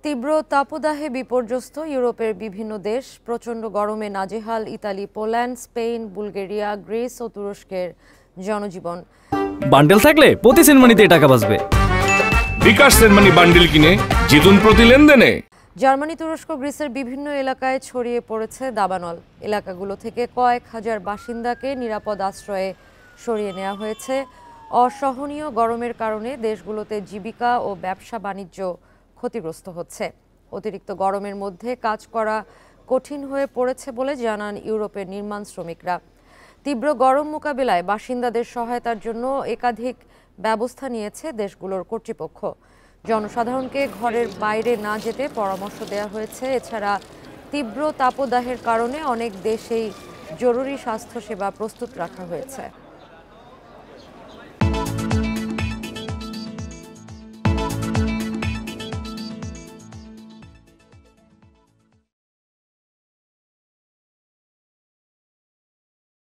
তীব্র তাপদাহে বিপর্যস্ত ইউরোপের বিভিন্ন দেশ। প্রচণ্ড গরমে নাজেহাল Italy, Poland, Spain, Bulgaria, Greece ও তুরস্কের জনজীবন। বান্ডেল থাকলে প্রতি সেনমানিতে টাকা বাঁচবে। বিকাশ সেনমানি বান্ডেল কিনে জিতুন প্রতি লেনদেনে। জার্মানি, তুরস্ক, গ্রিসের বিভিন্ন এলাকায় ছড়িয়ে পড়েছে দাবানল। এলাকাগুলো থেকে কয়েক হাজার বাসিন্দাকে নিরাপদ আশ্রয়ে সরিয়ে নেওয়া হয়েছে। অসহনীয় গরমের কারণে দেশগুলোতে জীবিকা ও ব্যবসা বাণিজ্য ক্ষতিগ্রস্ত হচ্ছে। অতিরিক্ত গরমের মধ্যে কাজ করা কঠিন হয়ে পড়েছে বলে জানান ইউরোপের নির্মাণ শ্রমিকরা। তীব্র গরম মোকাবিলায় বাসিন্দাদের সহায়তার জন্য একাধিক ব্যবস্থা নিয়েছে দেশগুলোর কর্তৃপক্ষ। জনসাধারণকে ঘরের বাইরে না যেতে পরামর্শ দেওয়া হয়েছে। এছাড়া তীব্র তাপদাহের কারণে অনেক দেশেই জরুরি স্বাস্থ্যসেবা প্রস্তুত রাখা হয়েছে।